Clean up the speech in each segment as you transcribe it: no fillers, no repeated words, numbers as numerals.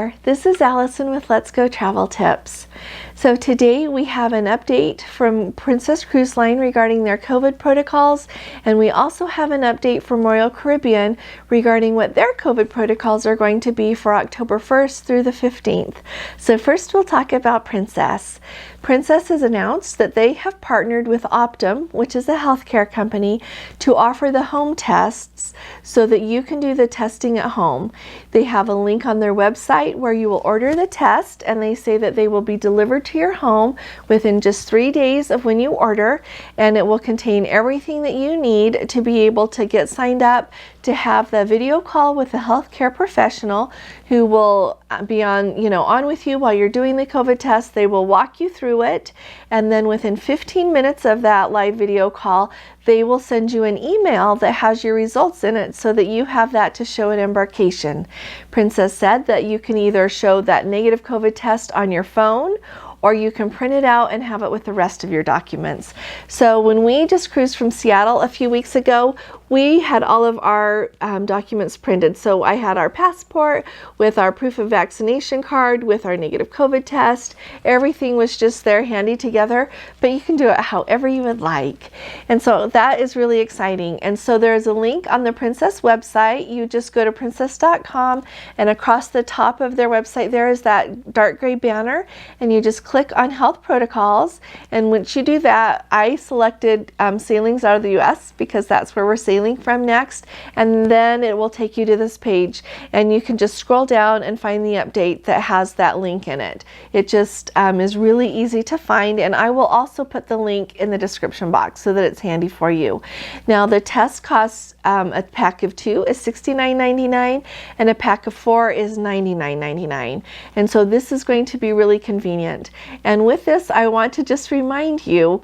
there, this is Allison with Let's Go Travel Tips. So today we have an update from Princess Cruise Line regarding their COVID protocols, and we also have an update from Royal Caribbean regarding what their COVID protocols are going to be for October 1st through the 15th. So first we'll talk about Princess. Princess has announced that they have partnered with Optum, which is a healthcare company, to offer the home tests so that you can do the testing at home. They have a link on their website where you will order the test, and they say that they will be delivered to your home within just 3 days of when you order, and it will contain everything that you need to be able to get signed up to have the video call with a healthcare professional who will be on with you while you're doing the COVID test. They will walk you through it, and then within 15 minutes of that live video call, they will send you an email that has your results in it so that you have that to show at embarkation. Princess said that you can either show that negative COVID test on your phone, or you can print it out and have it with the rest of your documents. So when we just cruised from Seattle a few weeks ago, we had all of our documents printed. So I had our passport with our proof of vaccination card, with our negative COVID test. Everything was just there handy together, but you can do it however you would like. And so that is really exciting. And so there's a link on the Princess website. You just go to princess.com, and across the top of their website there is that dark gray banner, and you just click on health protocols. And once you do that, I selected sailings out of the US because that's where we're sailing from next, and then it will take you to this page, and you can just scroll down and find the update that has that link in it. It just is really easy to find, and I will also put the link in the description box so that it's handy for you. Now the test costs, a pack of 2 is $69.99 and a pack of 4 is $99.99, and so this is going to be really convenient. And with this, I want to just remind you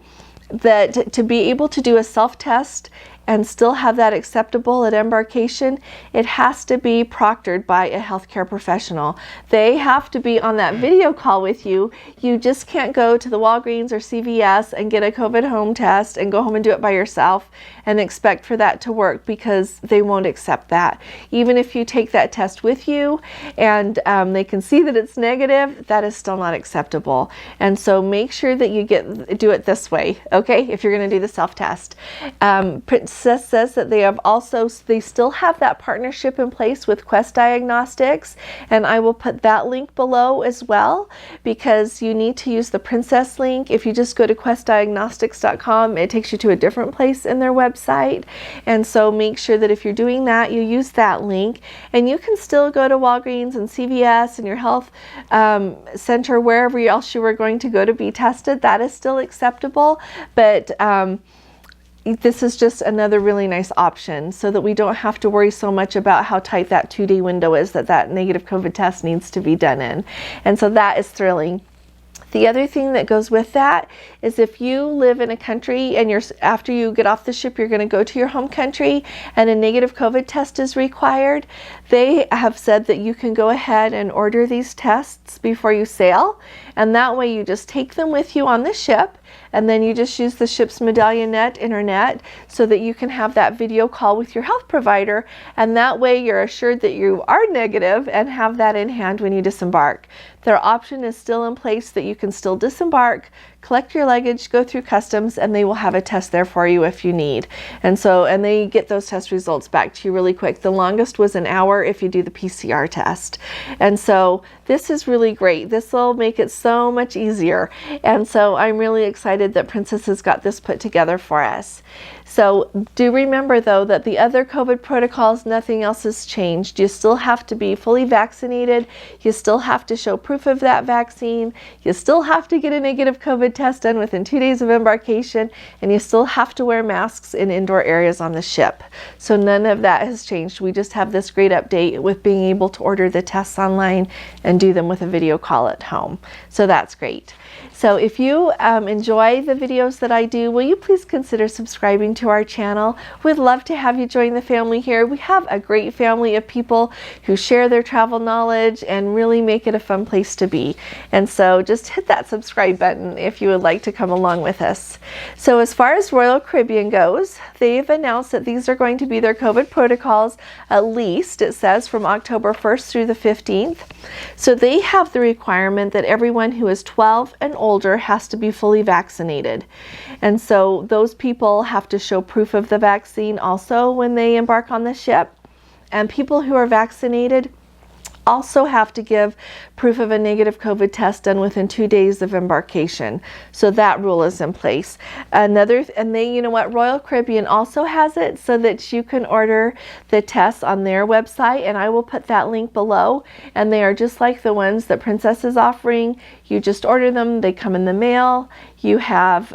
that to be able to do a self-test and still have that acceptable at embarkation, it has to be proctored by a healthcare professional. They have to be on that video call with you. You just can't go to the Walgreens or CVS and get a COVID home test and go home and do it by yourself and expect for that to work, because they won't accept that. Even if you take that test with you and they can see that it's negative, that is still not acceptable. And so make sure that you do it this way, okay, if you're going to do the self-test. Princess says that they still have that partnership in place with Quest Diagnostics, and I will put that link below as well, because you need to use the Princess link. If you just go to questdiagnostics.com, it takes you to a different place in their website, and so make sure that if you're doing that, you use that link. And you can still go to Walgreens and CVS and your health center, wherever else you were going to go to be tested. That is still acceptable, but this is just another really nice option so that we don't have to worry so much about how tight that 2-day window is that negative COVID test needs to be done in. And so that is thrilling. The other thing that goes with that is if you live in a country and after you get off the ship, you're going to go to your home country and a negative COVID test is required, they have said that you can go ahead and order these tests before you sail, and that way you just take them with you on the ship, and then you just use the ship's MedallionNet internet so that you can have that video call with your health provider, and that way you're assured that you are negative and have that in hand when you disembark. Their option is still in place that you can still disembark, collect your luggage, go through customs, and they will have a test there for you if you need. And they get those test results back to you really quick. The longest was an hour if you do the PCR test. And so this is really great. This will make it so much easier. And so I'm really excited that Princess has got this put together for us. So do remember though that the other COVID protocols, nothing else has changed. You still have to be fully vaccinated. You still have to show proof of that vaccine. You still have to get a negative COVID test done within 2 days of embarkation, and you still have to wear masks in indoor areas on the ship. So none of that has changed. We just have this great update with being able to order the tests online and do them with a video call at home. So that's great. So if you enjoy the videos that I do, will you please consider subscribing to our channel? We'd love to have you join the family here. We have a great family of people who share their travel knowledge and really make it a fun place to be. And so just hit that subscribe button if you would like to come along with us. So as far as Royal Caribbean goes, they've announced that these are going to be their COVID protocols, at least it says from October 1st through the 15th. So they have the requirement that everyone who is 12 and older has to be fully vaccinated. And so those people have to show proof of the vaccine also when they embark on the ship. And people who are vaccinated also have to give proof of a negative COVID test done within 2 days of embarkation. So that rule is in place. And they, you know what, Royal Caribbean also has it so that you can order the tests on their website, and I will put that link below. And they are just like the ones that Princess is offering. You just order them, they come in the mail. You have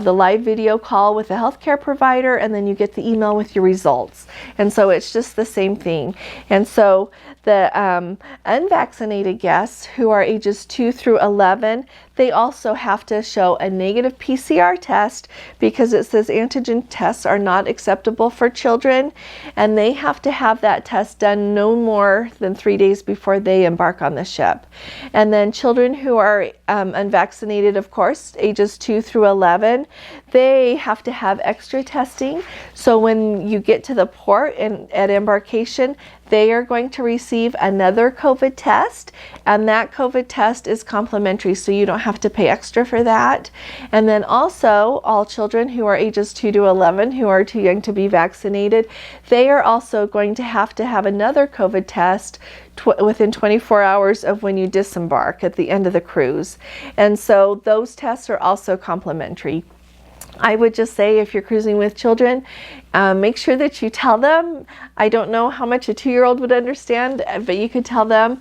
the live video call with a healthcare provider, and then you get the email with your results. And so it's just the same thing. And so the unvaccinated guests who are ages 2 through 11, they also have to show a negative PCR test because it says antigen tests are not acceptable for children, and they have to have that test done no more than 3 days before they embark on the ship. And then children who are unvaccinated, of course, ages 2 through 11, they have to have extra testing. So when you get to the port and at embarkation, they are going to receive another COVID test, and that COVID test is complimentary, so you don't have to pay extra for that. And then also all children who are ages 2 to 11 who are too young to be vaccinated, they are also going to have another COVID test within 24 hours of when you disembark at the end of the cruise. And so those tests are also complimentary. I would just say if you're cruising with children, make sure that you tell them. I don't know how much a 2-year-old would understand, but you could tell them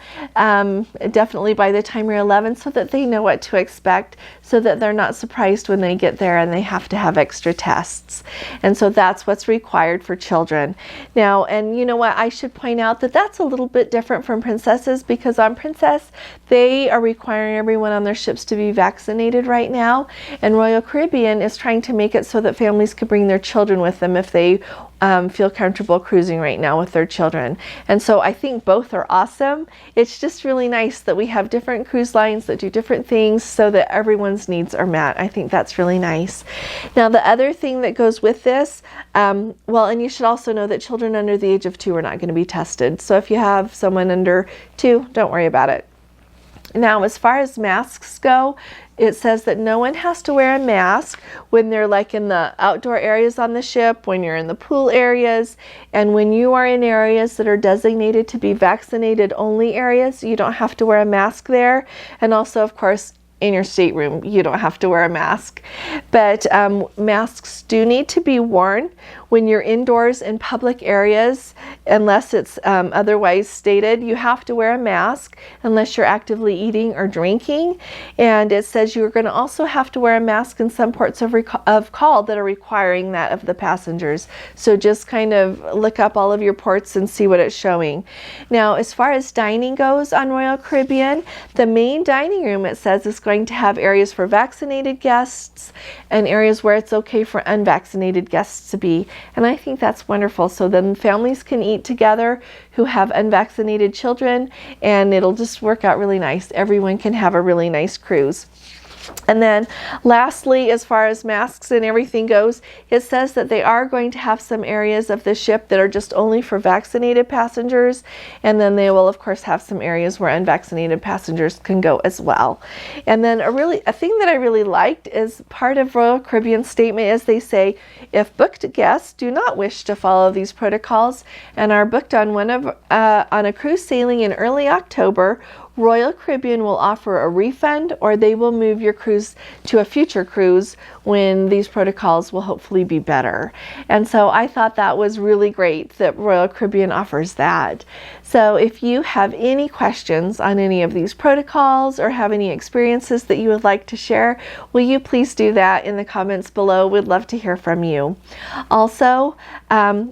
definitely by the time you're 11 so that they know what to expect, so that they're not surprised when they get there and they have to have extra tests. And so that's what's required for children. Now, and you know what, I should point out that that's a little bit different from Princesses, because on Princess, they are requiring everyone on their ships to be vaccinated right now, and Royal Caribbean is trying to make it so that families can bring their children with them if they feel comfortable cruising right now with their children. And so I think both are awesome. It's just really nice that we have different cruise lines that do different things so that everyone's needs are met. I think that's really nice. Now, the other thing that goes with this, well, and you should also know that children under the age of 2 are not going to be tested. So if you have someone under 2, don't worry about it. Now, as far as masks go, it says that no one has to wear a mask when they're like in the outdoor areas on the ship, when you're in the pool areas, and when you are in areas that are designated to be vaccinated only areas, you don't have to wear a mask there. And also, of course, in your stateroom, you don't have to wear a mask. But masks do need to be worn when you're indoors in public areas, unless it's otherwise stated. You have to wear a mask unless you're actively eating or drinking. And it says you're going to also have to wear a mask in some ports of call that are requiring that of the passengers. So just kind of look up all of your ports and see what it's showing. Now, as far as dining goes on Royal Caribbean, the main dining room, it says, is going to have areas for vaccinated guests and areas where it's okay for unvaccinated guests to be. And I think that's wonderful. So then families can eat together who have unvaccinated children, and it'll just work out really nice. Everyone can have a really nice cruise. And then lastly, as far as masks and everything goes, it says that they are going to have some areas of the ship that are just only for vaccinated passengers, and then they will of course have some areas where unvaccinated passengers can go as well. And then a thing that I really liked is part of Royal Caribbean's statement is they say, if booked guests do not wish to follow these protocols and are booked on on a cruise sailing in early October, Royal Caribbean will offer a refund, or they will move your cruise to a future cruise when these protocols will hopefully be better. And so I thought that was really great that Royal Caribbean offers that. So if you have any questions on any of these protocols or have any experiences that you would like to share, will you please do that in the comments below? We'd love to hear from you. Also,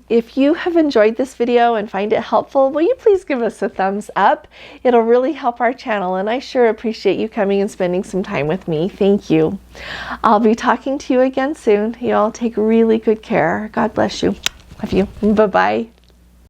if you have enjoyed this video and find it helpful, will you please give us a thumbs up? It'll really help help our channel, and I sure appreciate you coming and spending some time with me. Thank you. I'll be talking to you again soon. You all take really good care. God bless you. Love you. Bye-bye.